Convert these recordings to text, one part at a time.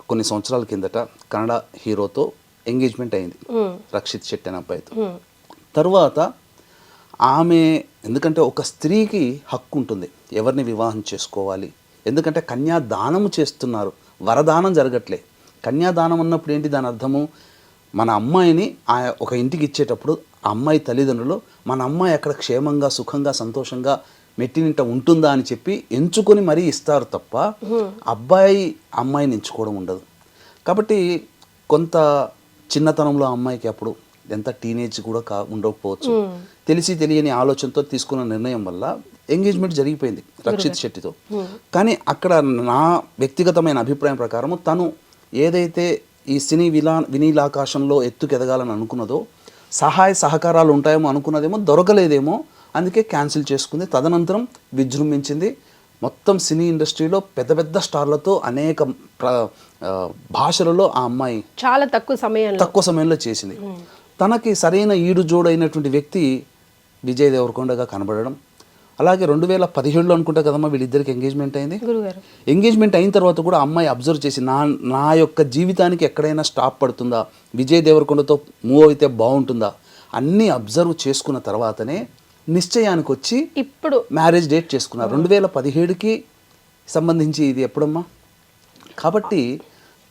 కొన్ని సంవత్సరాల కిందట కన్నడ హీరోతో ఎంగేజ్మెంట్ అయింది, రక్షిత్ శెట్టి అనే అబ్బాయితో. తర్వాత ఆమె, ఎందుకంటే ఒక స్త్రీకి హక్కు ఉంటుంది ఎవరిని వివాహం చేసుకోవాలి, ఎందుకంటే కన్యాదానము చేస్తున్నారు, వరదానం జరగట్లే. కన్యాదానం అన్నప్పుడు ఏంటి దాని అర్థము, మన అమ్మాయిని ఒక ఇంటికి ఇచ్చేటప్పుడు ఆ అమ్మాయి తల్లిదండ్రులు మన అమ్మాయి అక్కడ క్షేమంగా సుఖంగా సంతోషంగా మెట్టినింట ఉంటుందా అని చెప్పి ఎంచుకొని మరీ ఇస్తారు తప్ప అబ్బాయి అమ్మాయిని ఎంచుకోవడం ఉండదు. కాబట్టి కొంత చిన్నతనంలో అమ్మాయికి అప్పుడు ఎంత టీనేజ్ కూడా ఉండకపోవచ్చు, తెలిసి తెలియని ఆలోచనతో తీసుకున్న నిర్ణయం వల్ల ఎంగేజ్మెంట్ జరిగిపోయింది రక్షిత్ శెట్టితో. కానీ అక్కడ నా వ్యక్తిగతమైన అభిప్రాయం ప్రకారం తను ఏదైతే ఈ సినీ వినీలాకాశంలో ఎత్తుకెదగాలని అనుకున్నదో, సహాయ సహకారాలు ఉంటాయేమో అనుకున్నదేమో దొరకలేదేమో, అందుకే క్యాన్సిల్ చేసుకుంది. తదనంతరం విజృంభించింది. మొత్తం సినీ ఇండస్ట్రీలో పెద్ద పెద్ద స్టార్లతో అనేక భాషలలో ఆ అమ్మాయి చాలా తక్కువ సమయంలో చేసింది. తనకి సరైన ఈడు జోడైనటువంటి వ్యక్తి విజయ్ దేవరకొండగా కనబడడం. అలాగే 2017లో అనుకుంటా కదమ్మా వీళ్ళిద్దరికి ఎంగేజ్మెంట్ అయింది. ఎంగేజ్మెంట్ అయిన తర్వాత కూడా అమ్మాయి అబ్జర్వ్ చేసి నా యొక్క జీవితానికి ఎక్కడైనా స్టాప్ పడుతుందా, విజయ్ దేవరకొండతో మూవ్ అయితే బాగుంటుందా అన్నీ అబ్జర్వ్ చేసుకున్న తర్వాతనే నిశ్చయానికి వచ్చి ఇప్పుడు మ్యారేజ్ డేట్ చేసుకున్నారు. 2017కి సంబంధించి ఇది ఎప్పుడమ్మా, కాబట్టి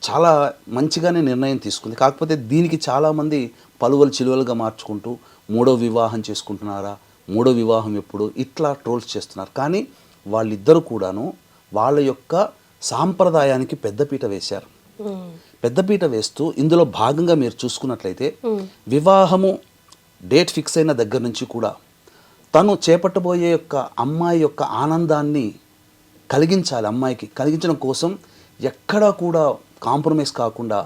చాలా మంచిగానే నిర్ణయం తీసుకుంది. కాకపోతే దీనికి చాలామంది పలువలు చిలువలుగా మార్చుకుంటూ మూడో వివాహం చేసుకుంటున్నారా, మూడో వివాహం ఎప్పుడు, ఇట్లా ట్రోల్స్ చేస్తున్నారు. కానీ వాళ్ళిద్దరూ కూడాను వాళ్ళ యొక్క సాంప్రదాయానికి పెద్దపీట వేశారు. పెద్దపీట వేస్తూ ఇందులో భాగంగా మీరు చూసుకున్నట్లయితే వివాహము డేట్ ఫిక్స్ అయిన దగ్గర నుంచి కూడా తను చేపట్టబోయే యొక్క అమ్మాయి యొక్క ఆనందాన్ని కలిగించాలి, అమ్మాయికి కలిగించడం కోసం ఎక్కడా కూడా కాంప్రమైజ్ కాకుండా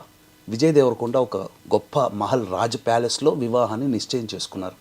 విజయ్ దేవరకొండ ఒక గొప్ప మహల్ రాజ్ ప్యాలెస్లో వివాహాన్ని నిశ్చయం చేసుకున్నారు.